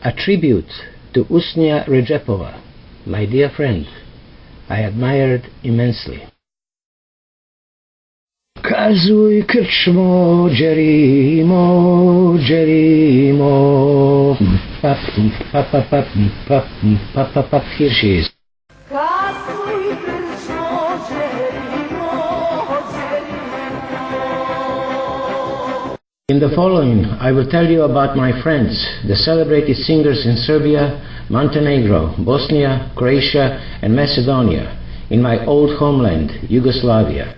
A tribute to Usnija Redžepova, my dear friend, I admired immensely. Kazuj krčmo, džerimo, džerimo. Pap, pap, pap, pap, pap, pap, pap, pap, here she is. In the following, I will tell you about my friends, the celebrated singers in Serbia, Montenegro, Bosnia, Croatia, and Macedonia, in my old homeland, Yugoslavia.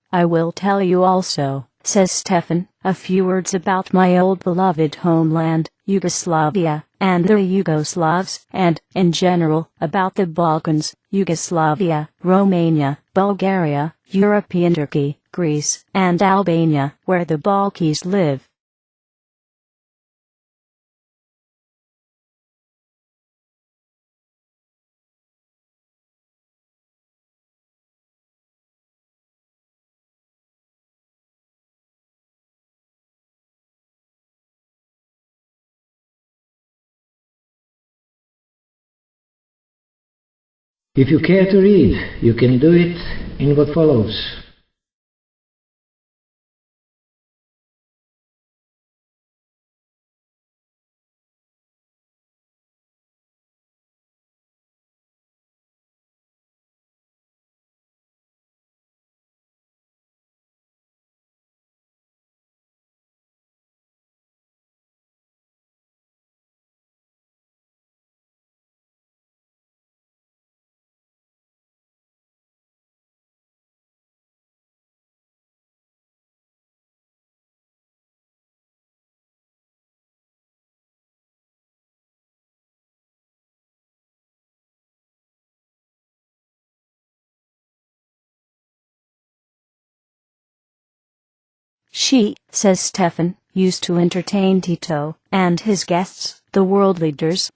I will tell you also, says Stefan, a few words about my old beloved homeland, Yugoslavia, and the Yugoslavs, and, in general, about the Balkans, Yugoslavia, Romania, Bulgaria, European Turkey, Greece, and Albania, where the Balkans live. If you care to read, you can do it in what follows. She, says Stefan, used to entertain Tito and his guests, the world leaders.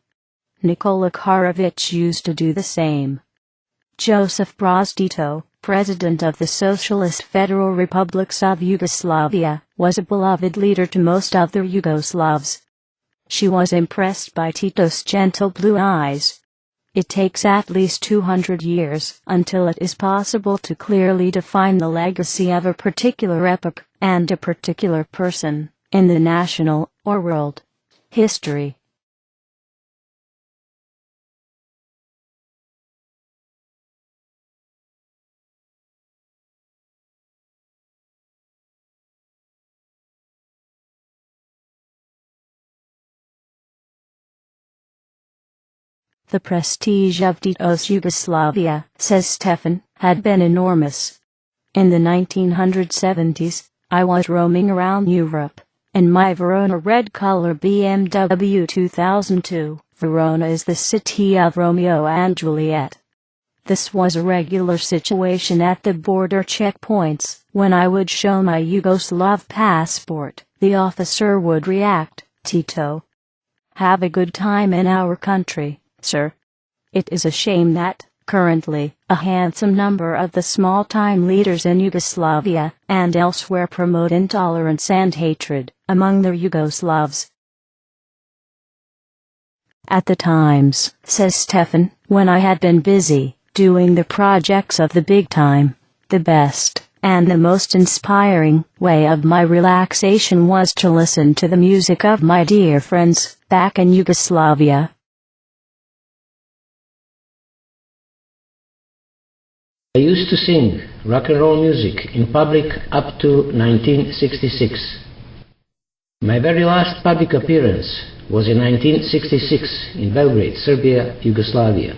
Nikola Karadžić used to do the same. Josip Broz Tito, president of the Socialist Federal Republics of Yugoslavia, was a beloved leader to most other Yugoslavs. She was impressed by Tito's gentle blue eyes. It takes at least 200 years until it is possible to clearly define the legacy of a particular epoch and a particular person in the national or world history. The prestige of Tito's Yugoslavia, says Stefan, had been enormous. In the 1970s, I was roaming around Europe, in my Verona red-color BMW 2002. Verona is the city of Romeo and Juliet. This was a regular situation at the border checkpoints. When I would show my Yugoslav passport, the officer would react, "Tito, have a good time in our country, sir." It is a shame that, currently, a handsome number of the small-time leaders in Yugoslavia and elsewhere promote intolerance and hatred among the Yugoslavs. At the times, says Stefan, when I had been busy doing the projects of the big time, the best and the most inspiring way of my relaxation was to listen to the music of my dear friends back in Yugoslavia. I used to sing rock and roll music in public up to 1966. My very last public appearance was in 1966 in Belgrade, Serbia, Yugoslavia.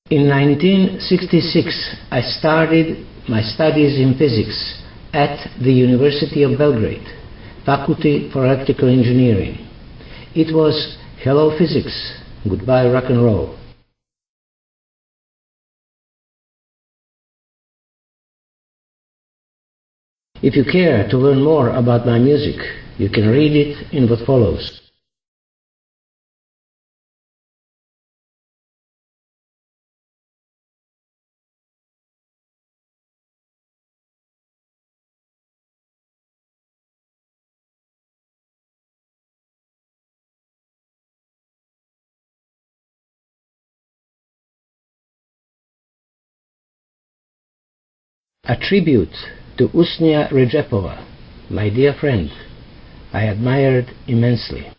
In 1966, I started my studies in physics at the University of Belgrade, Faculty for Electrical Engineering. It was hello physics, goodbye rock and roll. If you care to learn more about my music, you can read it in what follows. A tribute to Usnija Redžepova, my dear friend, I admired immensely.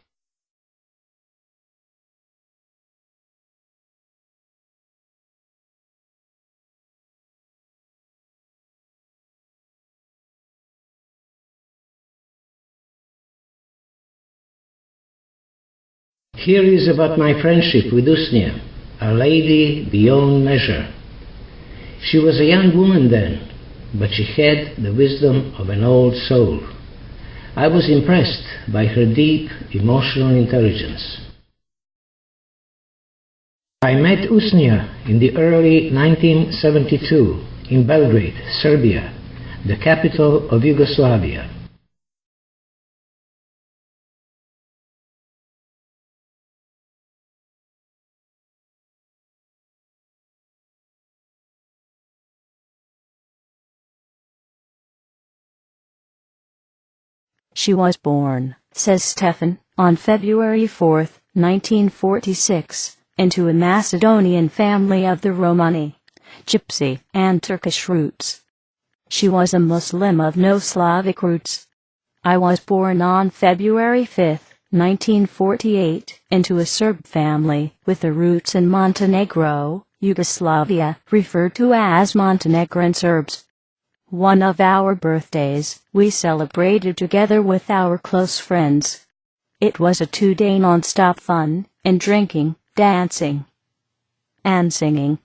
Here is about my friendship with Usnija, a lady beyond measure. She was a young woman then, but she had the wisdom of an old soul. I was impressed by her deep emotional intelligence. I met Usnija in the early 1972 in Belgrade, Serbia, the capital of Yugoslavia. She was born, says Stefan, on February 4, 1946, into a Macedonian family of the Romani, Gypsy, and Turkish roots. She was a Muslim of no Slavic roots. I was born on February 5, 1948, into a Serb family with the roots in Montenegro, Yugoslavia, referred to as Montenegrin Serbs. One of our birthdays, we celebrated together with our close friends. It was a 2-day non-stop fun, and drinking, dancing, and singing.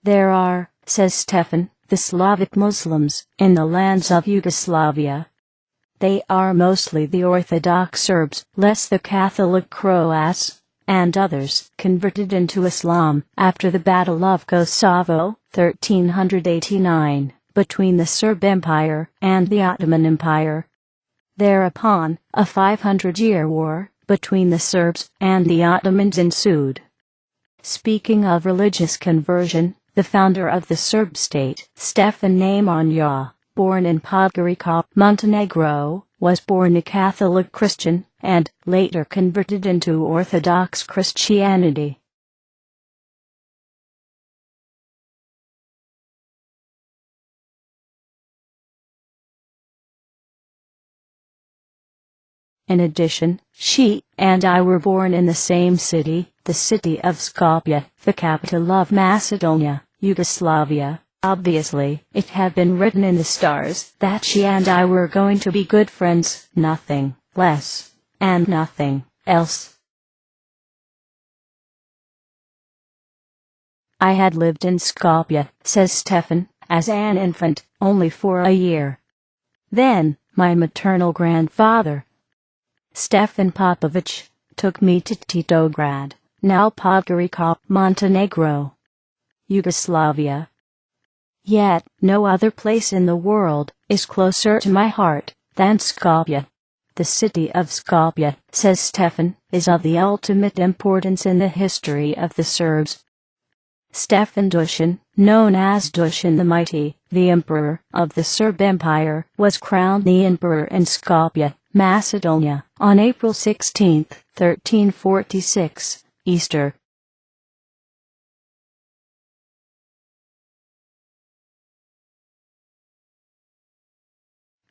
There are, says Stefan, the Slavic Muslims in the lands of Yugoslavia. They are mostly the Orthodox Serbs, less the Catholic Croats, and others converted into Islam after the Battle of Kosovo, 1389. Between the Serb Empire and the Ottoman Empire. Thereupon, a 500-year war between the Serbs and the Ottomans ensued. Speaking of religious conversion, the founder of the Serb state, Stefan Nemanja, born in Podgorica, Montenegro, was born a Catholic Christian and later converted into Orthodox Christianity. In addition, she and I were born in the same city, the city of Skopje, the capital of Macedonia, Yugoslavia. Obviously, it had been written in the stars that she and I were going to be good friends, nothing less, and nothing else. I had lived in Skopje, says Stefan, as an infant, only for a year. Then, my maternal grandfather, Stefan Popovic, took me to Titograd, now Podgorica, Montenegro, Yugoslavia. Yet, no other place in the world is closer to my heart than Skopje. The city of Skopje, says Stefan, is of the ultimate importance in the history of the Serbs. Stefan Dušan, known as Dušan the Mighty, the emperor of the Serb Empire, was crowned the emperor in Skopje, Macedonia, on April 16, 1346, Easter.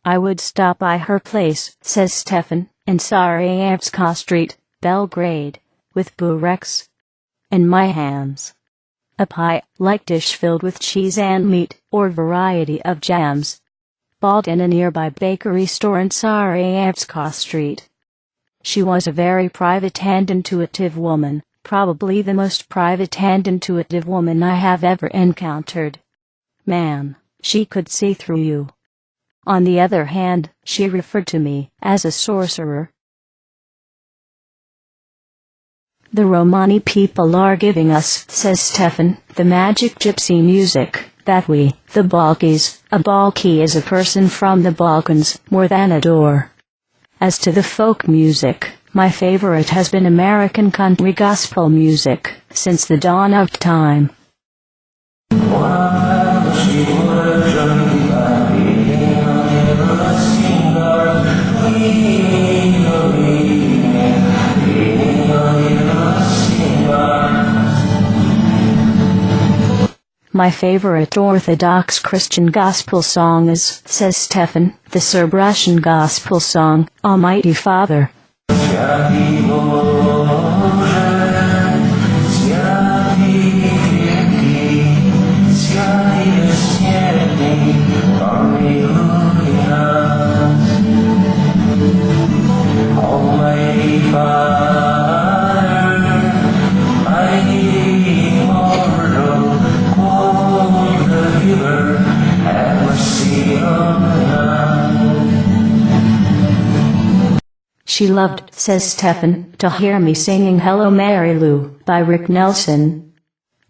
I would stop by her place, says Stefan, in Sarajevska Street, Belgrade, with bureks in my hands. A pie-like dish filled with cheese and meat, or variety of jams, bought in a nearby bakery store in Sarajevska Street. She was a very private and intuitive woman, probably the most private and intuitive woman I have ever encountered. Man, she could see through you. On the other hand, she referred to me as a sorcerer. The Romani people are giving us, says Stefan, the magic gypsy music that we, the Balkis, a Balki is a person from the Balkans, more than adore. As to the folk music, my favorite has been American country gospel music since the dawn of time. My My favorite Orthodox Christian gospel song is, says Stefan, the Serb-Russian gospel song, Almighty Father. She loved, says Stefan, to hear me singing Hello Mary Lou by Rick Nelson.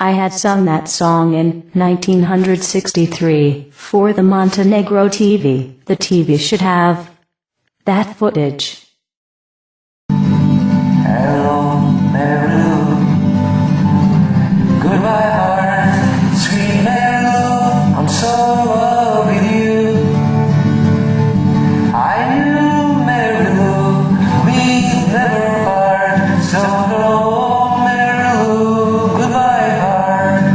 I had sung that song in 1963 for the Montenegro TV. The TV should have that footage. Hello Mary Lou, goodbye heart, sweet Mary Lou, I'm so in love with you. I knew Mary Lou, we'd never part, so hello Mary Lou, goodbye heart.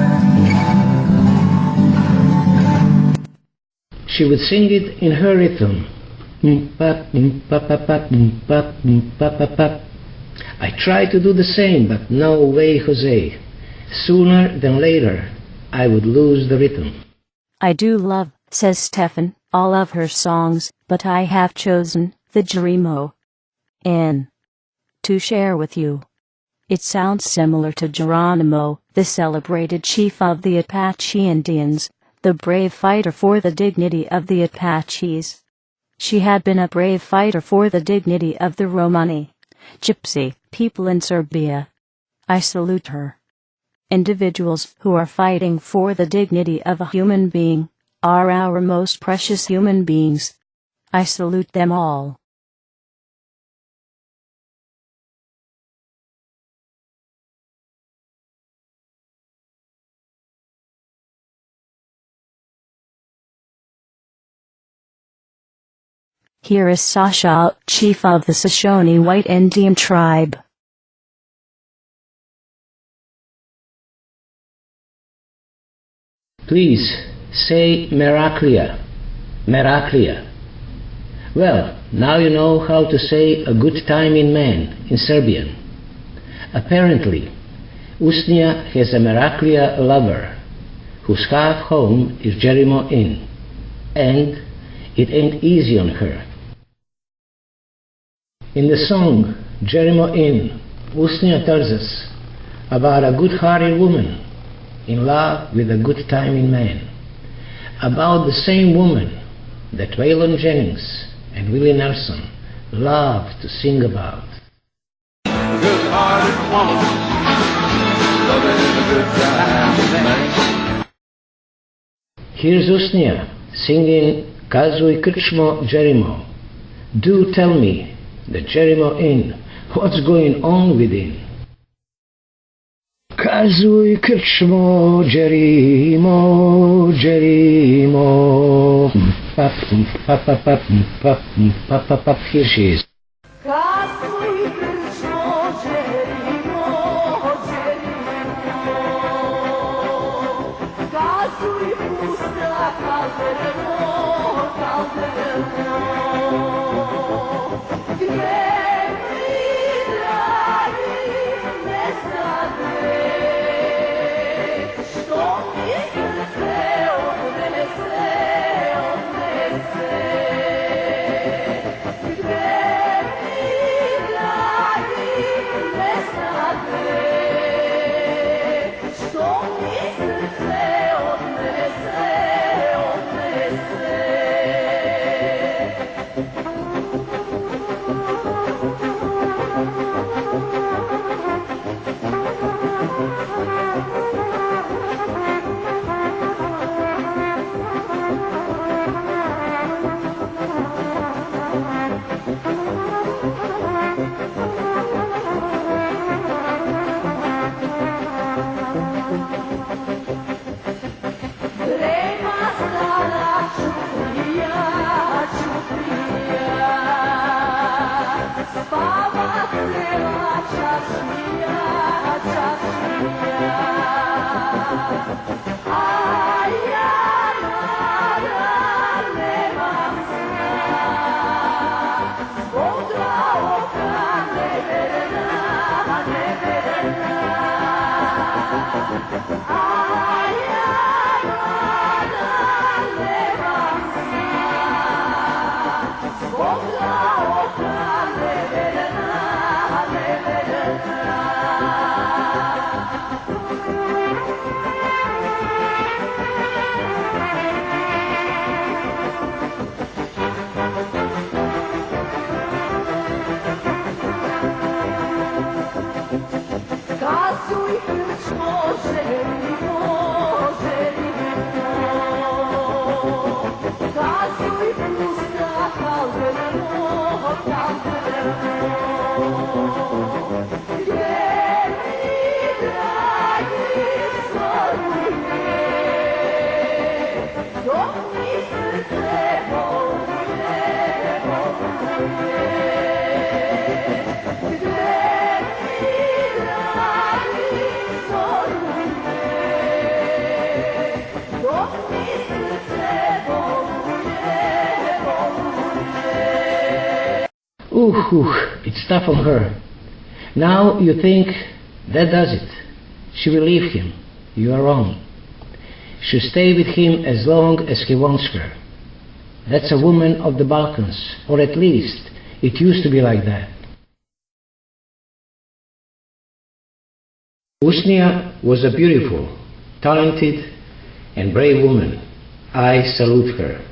She would sing it in her rhythm. I tried to do the same, but no way, Jose. Sooner than later, I would lose the rhythm. I do love, says Stefan, all of her songs, but I have chosen the Geronimo in to share with you. It sounds similar to Geronimo, the celebrated chief of the Apache Indians, the brave fighter for the dignity of the Apaches. She had been a brave fighter for the dignity of the Romani, Gypsy, people in Serbia. I salute her. Individuals who are fighting for the dignity of a human being are our most precious human beings. I salute them all. Here is Sasha, chief of the Shoshone White Indian tribe. Please, say Meraklia. Meraklia. Well, now you know how to say a good time in man in Serbian. Apparently, Usnija has a Meraklia lover, whose half home is Jerimo Inn, and it ain't easy on her. In the song Jerimo Inn, Usnija tells us about a good-hearted woman in love with a good time in man, about the same woman that Waylon Jennings and Willie Nelson loved to sing about. Good-hearted woman, loving a good time in man. Here's Usnija singing Kazuj Krčmo Jerimo. Do tell me, the Jerimo Inn, what's going on within? Kazuj Krčmo Jerimo, Jerimo. Here she is. It's tough on her. Now you think that does it. She will leave him. You are wrong. She'll stay with him as long as he wants her. That's a woman of the Balkans, or at least it used to be like that. Usnija was a beautiful, talented and brave woman. I salute her.